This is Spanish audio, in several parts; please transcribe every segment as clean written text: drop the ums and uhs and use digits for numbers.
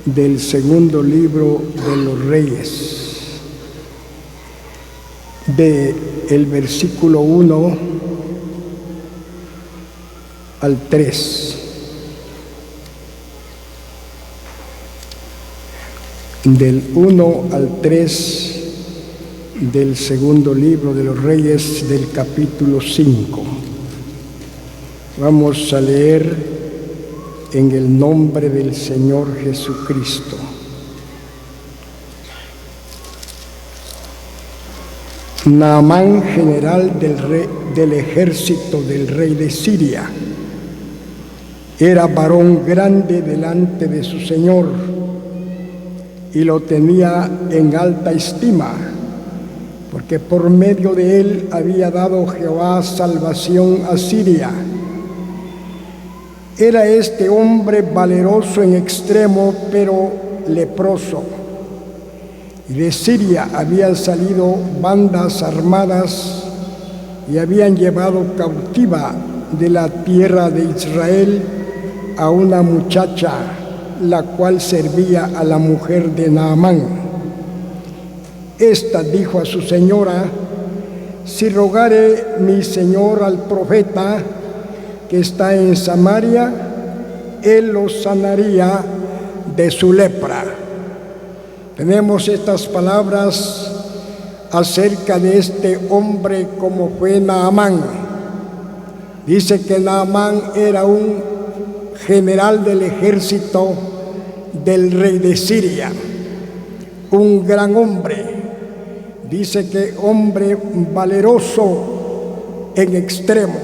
del segundo libro de los Reyes, del versículo 1 al 3. Del 1 al 3 del segundo libro de los Reyes, del capítulo 5. Vamos a leer en el nombre del Señor Jesucristo. Naamán, general del ejército del rey de Siria, era varón grande delante de su señor y lo tenía en alta estima, porque por medio de él había dado Jehová salvación a Siria. Era este hombre valeroso en extremo, pero leproso. Y de Siria habían salido bandas armadas y habían llevado cautiva de la tierra de Israel a una muchacha, la cual servía a la mujer de Naamán. Esta dijo a su señora: si rogare mi señor al profeta que está en Samaria, él lo sanaría de su lepra. Tenemos estas palabras acerca de este hombre como fue Naamán. Dice que Naamán era un general del ejército del rey de Siria, un gran hombre. Dice que hombre valeroso en extremo,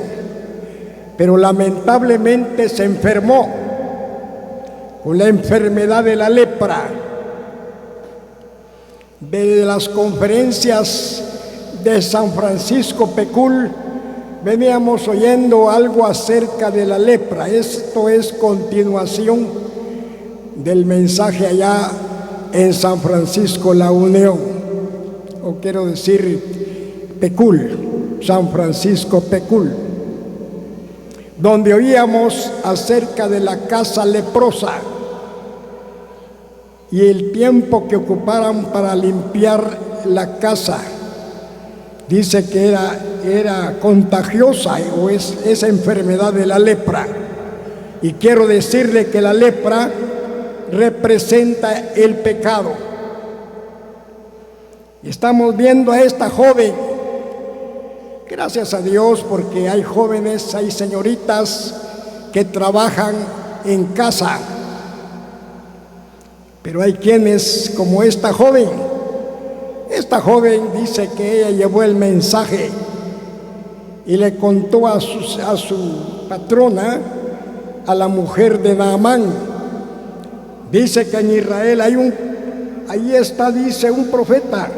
pero lamentablemente se enfermó con la enfermedad de la lepra. De las conferencias de San Francisco Pecul veníamos oyendo algo acerca de la lepra. Esto es continuación del mensaje allá en San Francisco La Unión, o quiero decir Pecul, San Francisco Pecul, donde oíamos acerca de la casa leprosa y el tiempo que ocuparan para limpiar la casa. Dice que era contagiosa, o es esa enfermedad de la lepra. Y quiero decirle que la lepra representa el pecado. Estamos viendo a esta joven. Gracias a Dios, porque hay jóvenes, hay señoritas que trabajan en casa. Pero hay quienes, como esta joven dice que ella llevó el mensaje y le contó a su patrona, a la mujer de Naamán. Dice que en Israel ahí está, dice, un profeta.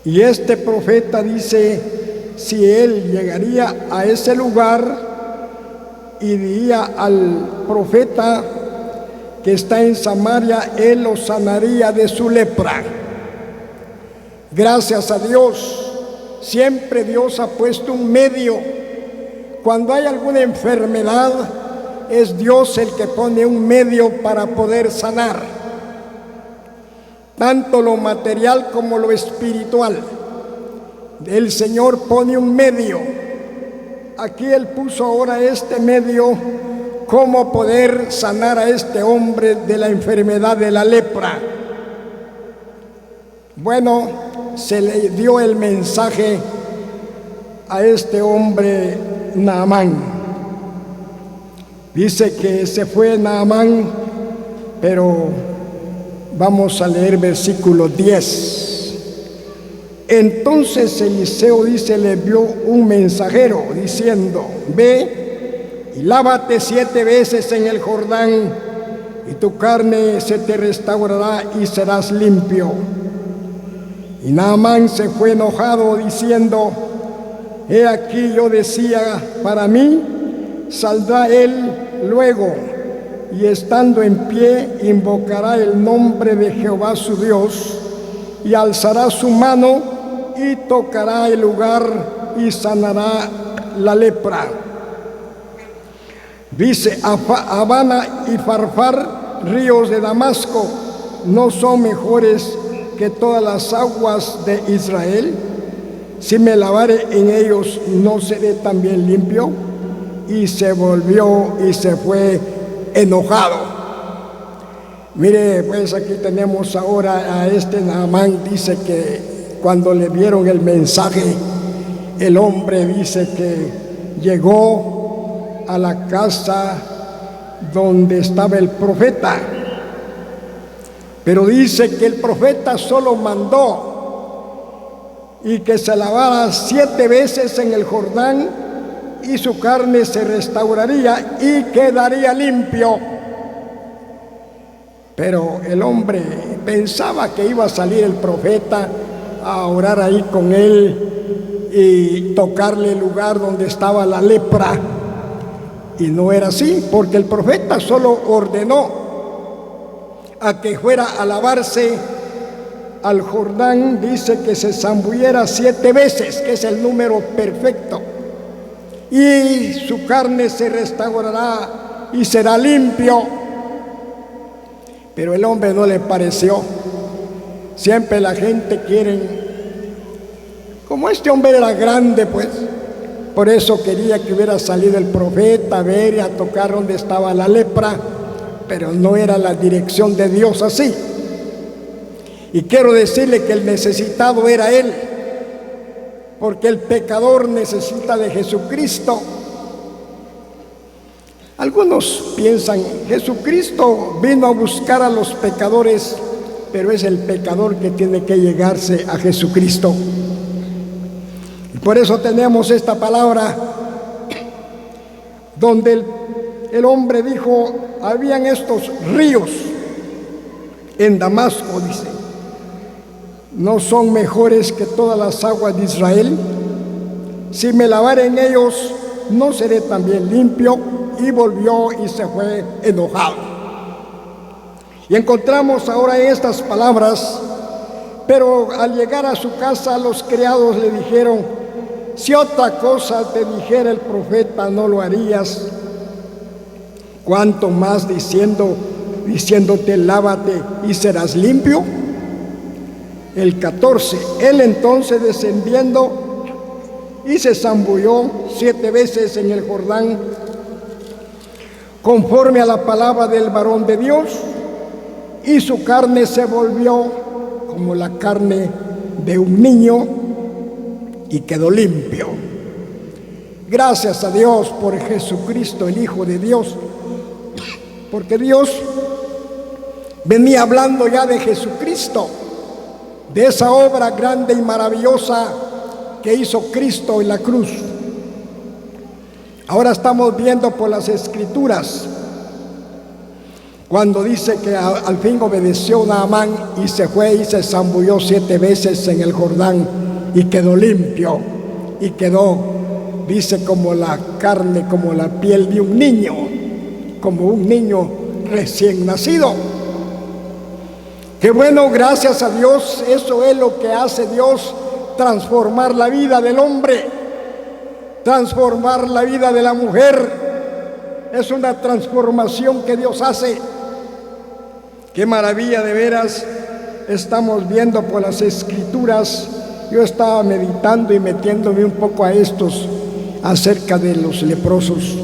Y este profeta dice, si él llegaría a ese lugar y diría al profeta que está en Samaria, él lo sanaría de su lepra. Gracias a Dios, siempre Dios ha puesto un medio. Cuando hay alguna enfermedad, es Dios el que pone un medio para poder sanar, tanto lo material como lo espiritual. El Señor pone un medio. Aquí Él puso ahora este medio, cómo poder sanar a este hombre de la enfermedad de la lepra. Bueno, se le dio el mensaje a este hombre Naamán. Dice que se fue Naamán, pero vamos a leer versículo 10. Entonces Eliseo, dice, le envió un mensajero diciendo: ve y lávate 7 veces en el Jordán, y tu carne se te restaurará y serás limpio. Y Naamán se fue enojado diciendo: he aquí, yo decía para mí, saldrá él luego, y estando en pie invocará el nombre de Jehová su Dios, y alzará su mano y tocará el lugar y sanará la lepra. Dice: Abana y Farfar ríos de Damasco no son mejores que todas las aguas de Israel? Si me lavare en ellos, ¿no seré también limpio? Y se volvió y se fue enojado. Mire, pues aquí tenemos ahora a este Naamán. Dice que cuando le dieron el mensaje, el hombre dice que llegó a la casa donde estaba el profeta, pero dice que el profeta solo mandó y que se lavara 7 veces en el Jordán y su carne se restauraría y quedaría limpio. Pero el hombre pensaba que iba a salir el profeta a orar ahí con él y tocarle el lugar donde estaba la lepra. Y no era así, porque el profeta solo ordenó a que fuera a lavarse al Jordán. Dice que se zambulliera 7 veces, que es el número perfecto, y su carne se restaurará y será limpio. Pero el hombre no le pareció. Siempre la gente quiere, como este hombre era grande, pues por eso quería que hubiera salido el profeta a ver y a tocar donde estaba la lepra, pero no era la dirección de Dios así. Y quiero decirle que el necesitado era él, porque el pecador necesita de Jesucristo. Algunos piensan, Jesucristo vino a buscar a los pecadores, pero es el pecador que tiene que llegarse a Jesucristo. Y por eso tenemos esta palabra donde el hombre dijo, habían estos ríos en Damasco, dice, ¿no son mejores que todas las aguas de Israel? Si me lavare en ellos, ¿no seré también limpio? Y volvió y se fue enojado. Y encontramos ahora estas palabras, pero al llegar a su casa los criados le dijeron, si otra cosa te dijera el profeta, no lo harías. ¿Cuánto más diciéndote, lávate y serás limpio? El 14, él entonces descendiendo y se zambulló 7 veces en el Jordán, conforme a la palabra del varón de Dios, y su carne se volvió como la carne de un niño y quedó limpio. Gracias a Dios por Jesucristo, el Hijo de Dios, porque Dios venía hablando ya de Jesucristo, de esa obra grande y maravillosa que hizo Cristo en la cruz. Ahora estamos viendo por las Escrituras, cuando dice que al fin obedeció Naamán y se fue y se zambulló 7 veces en el Jordán y quedó limpio, y quedó, dice, como la carne, como la piel de un niño, como un niño recién nacido. Qué bueno, gracias a Dios. Eso es lo que hace Dios, transformar la vida del hombre, transformar la vida de la mujer. Es una transformación que Dios hace. Qué maravilla, de veras. Estamos viendo por las Escrituras. Yo estaba meditando y metiéndome un poco a estos acerca de los leprosos,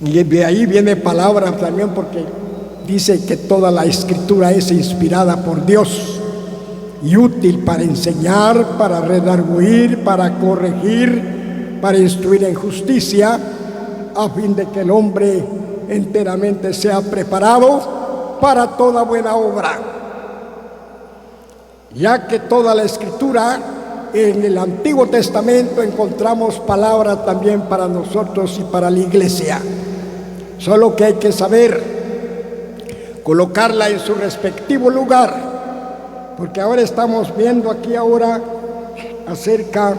y de ahí viene palabra también, porque dice que toda la Escritura es inspirada por Dios y útil para enseñar, para redarguir, para corregir, para instruir en justicia, a fin de que el hombre enteramente sea preparado para toda buena obra. Ya que toda la Escritura, en el Antiguo Testamento encontramos palabra también para nosotros y para la iglesia, solo que hay que saber colocarla en su respectivo lugar, porque ahora estamos viendo aquí ahora acerca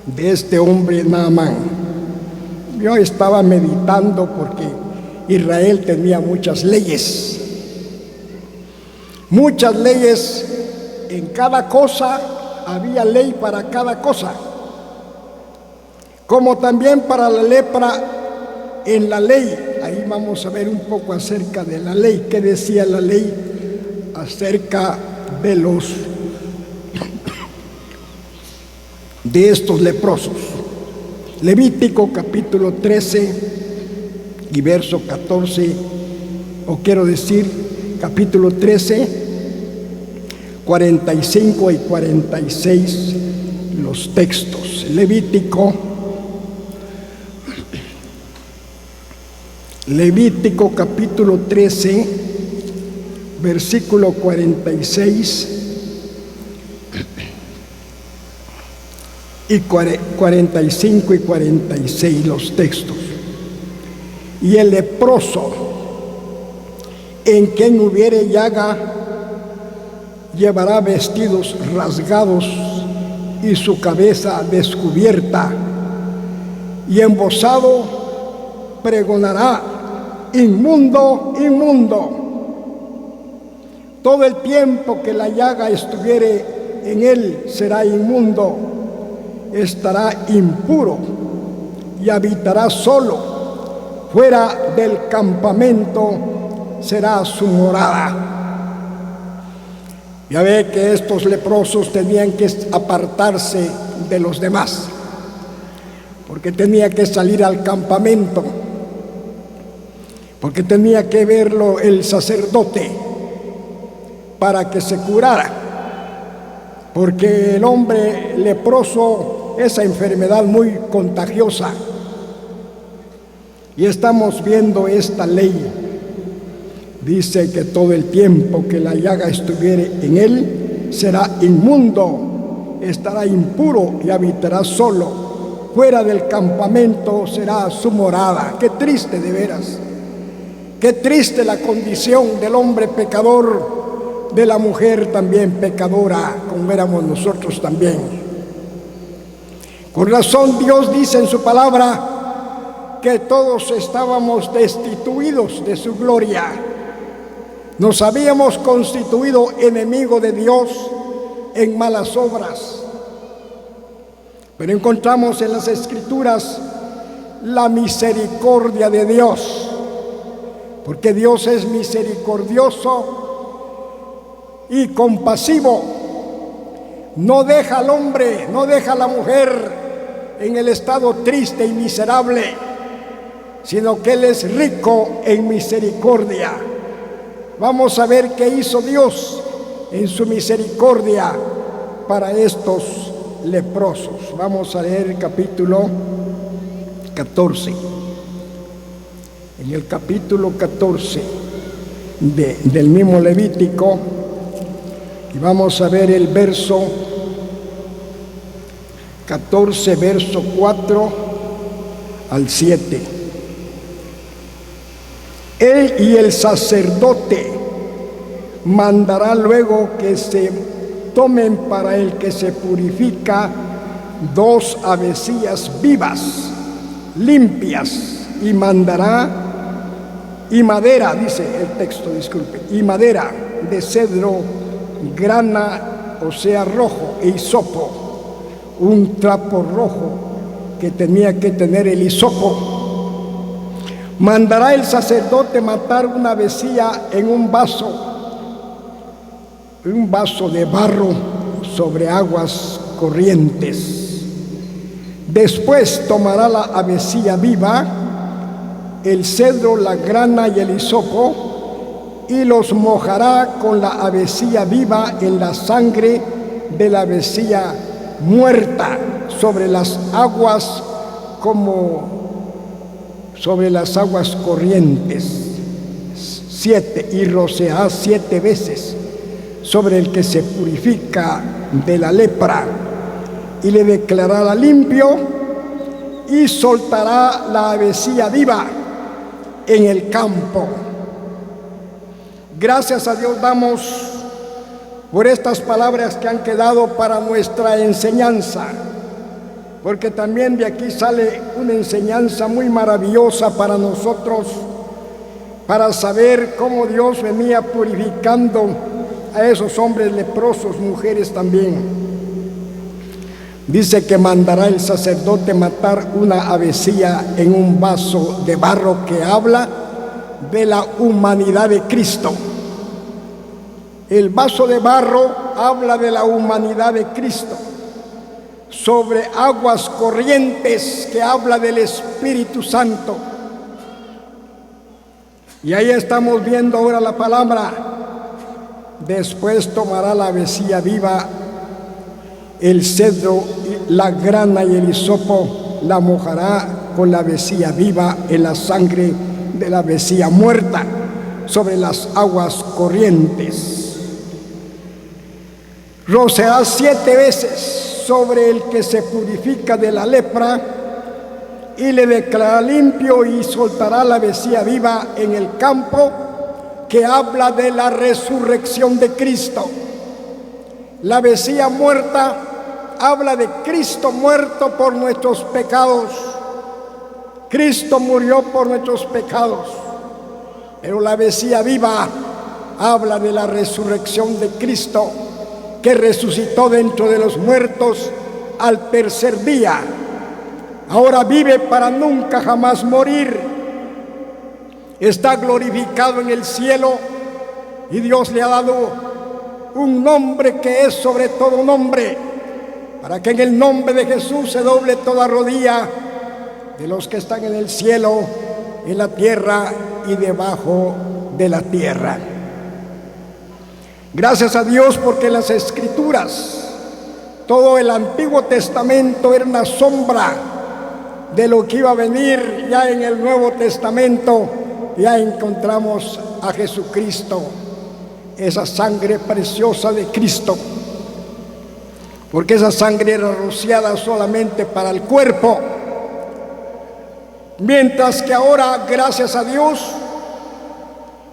de este hombre Naamán. Yo estaba meditando porque Israel tenía muchas leyes en cada cosa, había ley para cada cosa, como también para la lepra. En la ley, ahí vamos a ver un poco acerca de la ley. ¿Qué decía la ley acerca de estos leprosos? Levítico capítulo 13 y verso 14, o quiero decir capítulo 13, 45 y 46 los textos. Levítico capítulo 13, versículo 46 y 45 y 46 los textos. Y el leproso, en quien hubiere llaga, llevará vestidos rasgados y su cabeza descubierta, y embozado pregonará: inmundo, inmundo. Todo el tiempo que la llaga estuviere en él será inmundo, estará impuro y habitará solo. Fuera del campamento será su morada. Ya ve que estos leprosos tenían que apartarse de los demás, porque tenía que salir al campamento, porque tenía que verlo el sacerdote para que se curara, porque el hombre leproso, esa enfermedad muy contagiosa. Y estamos viendo esta ley. Dice que todo el tiempo que la llaga estuviere en él será inmundo, estará impuro y habitará solo. Fuera del campamento será su morada. Qué triste de veras. Qué triste la condición del hombre pecador, de la mujer también pecadora, como éramos nosotros también. Con razón Dios dice en su palabra que todos estábamos destituidos de su gloria. Nos habíamos constituido enemigo de Dios en malas obras. Pero encontramos en las Escrituras la misericordia de Dios, porque Dios es misericordioso y compasivo. No deja al hombre, no deja a la mujer en el estado triste y miserable, sino que Él es rico en misericordia. Vamos a ver qué hizo Dios en su misericordia para estos leprosos. Vamos a leer el capítulo 14. En el capítulo 14 del mismo Levítico, y vamos a ver el verso 14, verso 4 al 7. Él y el sacerdote mandará luego que se tomen para el que se purifica 2 avecillas vivas, limpias, y madera, dice el texto, disculpe, y madera de cedro, grana, o sea, rojo, e hisopo, un trapo rojo que tenía que tener el hisopo. Mandará el sacerdote matar una avecilla en un vaso de barro sobre aguas corrientes. Después tomará la avecilla viva, el cedro, la grana y el hisopo, y los mojará con la avecilla viva en la sangre de la avecilla muerta sobre las aguas, como sobre las aguas corrientes. 7, y rociará 7 veces sobre el que se purifica de la lepra, y le declarará limpio, y soltará la avecilla viva en el campo. Gracias a Dios damos por estas palabras que han quedado para nuestra enseñanza, porque también de aquí sale una enseñanza muy maravillosa para nosotros, para saber cómo Dios venía purificando a esos hombres leprosos, mujeres también. Dice que mandará el sacerdote matar una avecilla en un vaso de barro que habla de la humanidad de Cristo. El vaso de barro habla de la humanidad de Cristo. Sobre aguas corrientes, que habla del Espíritu Santo. Y ahí estamos viendo ahora la palabra. Después tomará la vecilla viva, el cedro, la grana y el hisopo, la mojará con la vecilla viva en la sangre de la vecilla muerta sobre las aguas corrientes. Rociará 7 veces sobre el que se purifica de la lepra y le declarará limpio, y soltará la vecilla viva en el campo, que habla de la resurrección de Cristo. La vecilla muerta habla de Cristo muerto por nuestros pecados. Cristo murió por nuestros pecados. Pero la vecilla viva habla de la resurrección de Cristo, que resucitó dentro de los muertos al tercer día. Ahora vive para nunca jamás morir. Está glorificado en el cielo, y Dios le ha dado un nombre que es sobre todo nombre, para que en el nombre de Jesús se doble toda rodilla de los que están en el cielo, en la tierra y debajo de la tierra. Gracias a Dios, porque las Escrituras, todo el Antiguo Testamento era una sombra de lo que iba a venir. Ya en el Nuevo Testamento ya encontramos a Jesucristo, esa sangre preciosa de Cristo, porque esa sangre era rociada solamente para el cuerpo, mientras que ahora, gracias a Dios,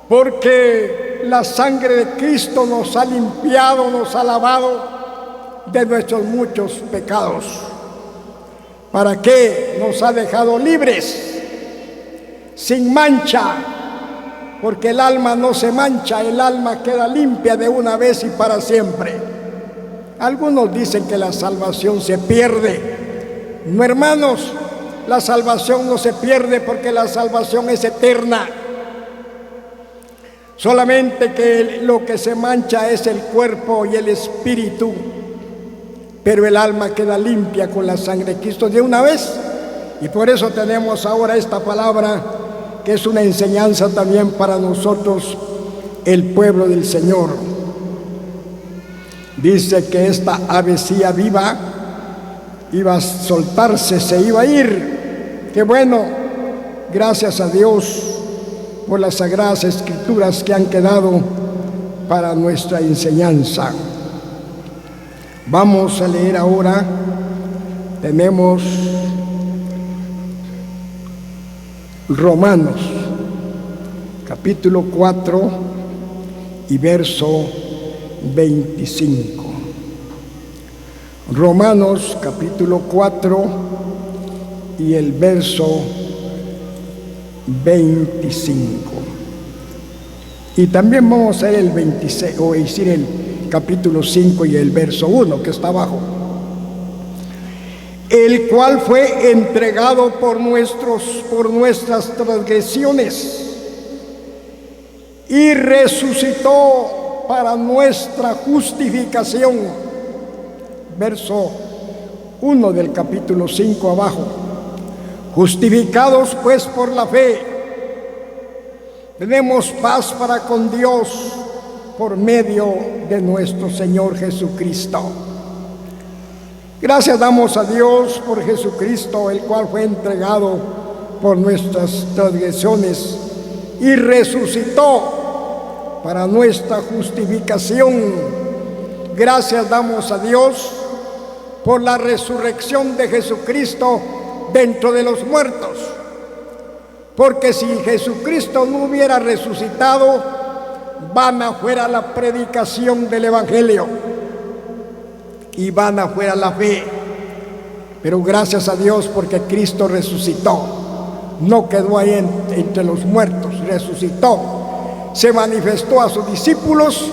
porque la sangre de Cristo nos ha limpiado, nos ha lavado de nuestros muchos pecados. ¿Para qué? Nos ha dejado libres, sin mancha, porque el alma no se mancha, el alma queda limpia de una vez y para siempre. Algunos dicen que la salvación se pierde. No, hermanos, la salvación no se pierde, porque la salvación es eterna. Solamente que lo que se mancha es el cuerpo y el espíritu, pero el alma queda limpia con la sangre de Cristo de una vez. Y por eso tenemos ahora esta palabra, que es una enseñanza también para nosotros, el pueblo del Señor. Dice que esta avecilla viva iba a soltarse, se iba a ir. Qué bueno, gracias a Dios por las sagradas Escrituras que han quedado para nuestra enseñanza. Vamos a leer ahora. Tenemos Romanos, capítulo 4 y verso 25. Romanos, capítulo 4 y el verso 25. Y también vamos a ver el 26, o decir el capítulo 5 y el verso 1, que está abajo. El cual fue entregado por nuestras transgresiones y resucitó para nuestra justificación. Verso 1 del capítulo 5 abajo. Justificados pues por la fe, tenemos paz para con Dios por medio de nuestro Señor Jesucristo. Gracias damos a Dios por Jesucristo, el cual fue entregado por nuestras transgresiones y resucitó para nuestra justificación. Gracias damos a Dios por la resurrección de Jesucristo dentro de los muertos, porque si Jesucristo no hubiera resucitado, vana fuera la predicación del Evangelio y vana fuera la fe. Pero gracias a Dios, porque Cristo resucitó, no quedó ahí entre los muertos, resucitó, se manifestó a sus discípulos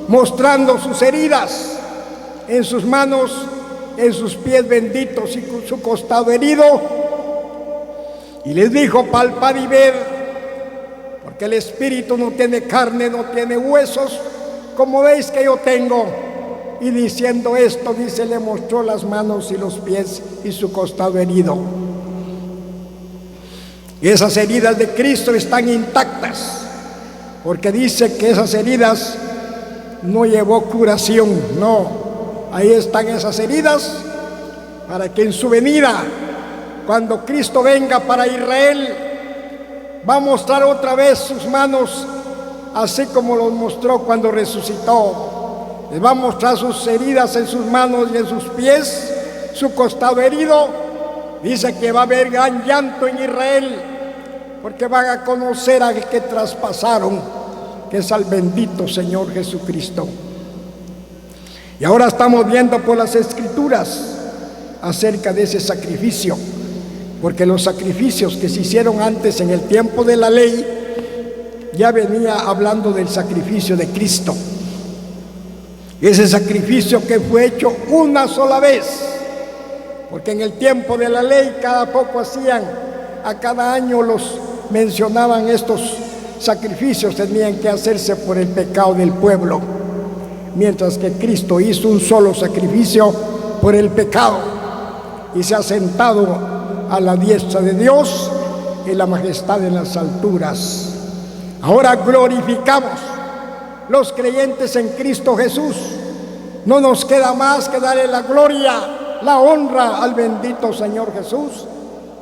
mostrando sus heridas en sus manos, en sus pies benditos y su costado herido, y les dijo: palpad y ved porque el espíritu no tiene carne, no tiene huesos, como veis que yo tengo. Y diciendo esto, dice, le mostró las manos y los pies y su costado herido. Y esas heridas de Cristo están intactas, porque dice que esas heridas no llevó curación, no, ahí están esas heridas para que en su venida, cuando Cristo venga para Israel, va a mostrar otra vez sus manos, así como los mostró cuando resucitó. Les va a mostrar sus heridas en sus manos y en sus pies, su costado herido. Dice que va a haber gran llanto en Israel, porque van a conocer al que traspasaron, que es al bendito Señor Jesucristo. Y ahora estamos viendo por las Escrituras acerca de ese sacrificio, porque los sacrificios que se hicieron antes en el tiempo de la ley, ya venía hablando del sacrificio de Cristo. Ese sacrificio que fue hecho una sola vez, porque en el tiempo de la ley cada poco hacían, a cada año los mencionaban, estos sacrificios tenían que hacerse por el pecado del pueblo, mientras que Cristo hizo un solo sacrificio por el pecado y se ha sentado a la diestra de Dios en la majestad en las alturas. Ahora glorificamos los creyentes en Cristo Jesús. No nos queda más que darle la gloria, la honra al bendito Señor Jesús,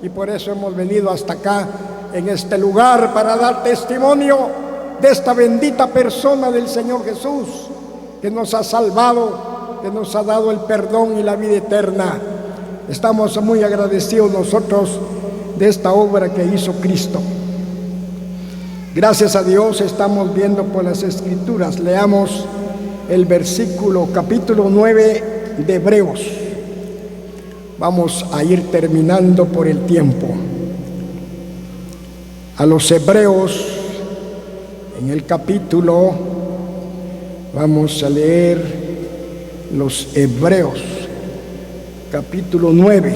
y por eso hemos venido hasta acá en este lugar para dar testimonio de esta bendita persona del Señor Jesús, que nos ha salvado, que nos ha dado el perdón y la vida eterna. Estamos muy agradecidos nosotros de esta obra que hizo Cristo. Gracias a Dios estamos viendo por las Escrituras. Leamos el versículo capítulo 9 de Hebreos. Vamos a ir terminando por el tiempo. A los Hebreos, en el capítulo, vamos a leer los Hebreos, capítulo 9.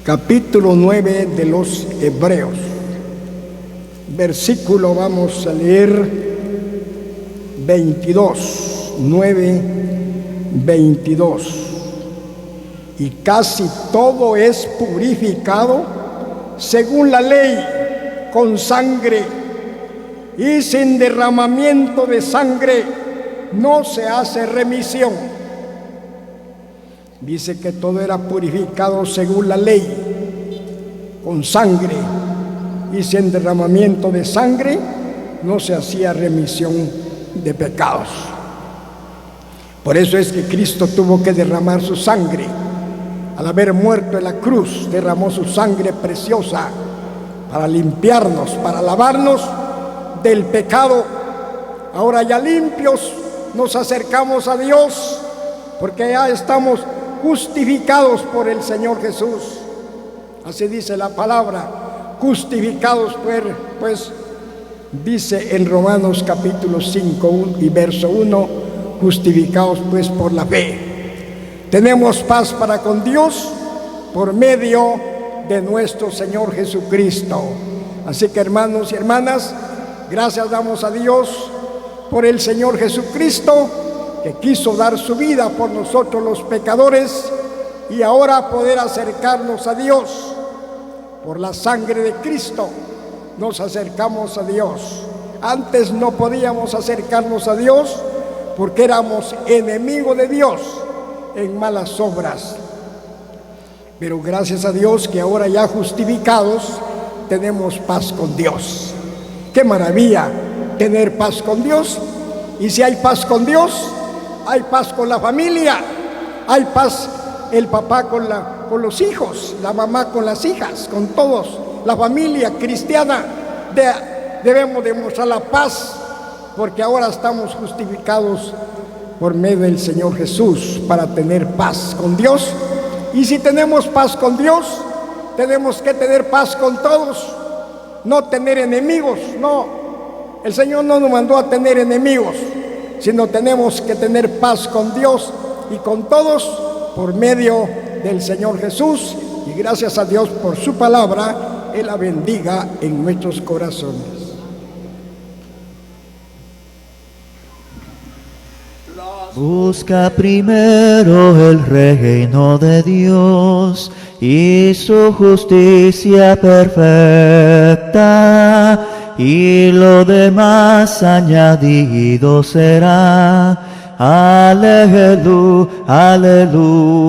Capítulo 9 de los Hebreos. Versículo vamos a leer 22, 9, 22. Y casi todo es purificado según la ley con sangre, y sin derramamiento de sangre no se hace remisión. Dice que todo era purificado según la ley con sangre, y sin derramamiento de sangre no se hacía remisión de pecados. Por eso es que Cristo tuvo que derramar su sangre. Al haber muerto en la cruz, derramó su sangre preciosa para limpiarnos, para lavarnos del pecado. Ahora ya limpios nos acercamos a Dios, porque ya estamos justificados por el Señor Jesús. Así dice la palabra. Justificados pues dice en Romanos capítulo 5 y verso 1, justificados pues por la fe. Tenemos paz para con Dios por medio de nuestro Señor Jesucristo. Así que, hermanos y hermanas, gracias damos a Dios por el Señor Jesucristo, que quiso dar su vida por nosotros los pecadores, y ahora poder acercarnos a Dios. Por la sangre de Cristo nos acercamos a Dios. Antes no podíamos acercarnos a Dios porque éramos enemigos de Dios en malas obras. Pero gracias a Dios que ahora ya justificados tenemos paz con Dios. ¡Qué maravilla tener paz con Dios! Y si hay paz con Dios, hay paz con la familia, hay paz el papá con los hijos, la mamá con las hijas, con todos, la familia cristiana. Debemos demostrar la paz, porque ahora estamos justificados por medio del Señor Jesús para tener paz con Dios. Y si tenemos paz con Dios, tenemos que tener paz con todos, no tener enemigos. No, el Señor no nos mandó a tener enemigos, sino tenemos que tener paz con Dios y con todos por medio del Señor Jesús. Y gracias a Dios por su palabra, Él la bendiga en nuestros corazones. Busca primero el reino de Dios y su justicia perfecta, y lo demás añadido será. Aleluya, aleluya.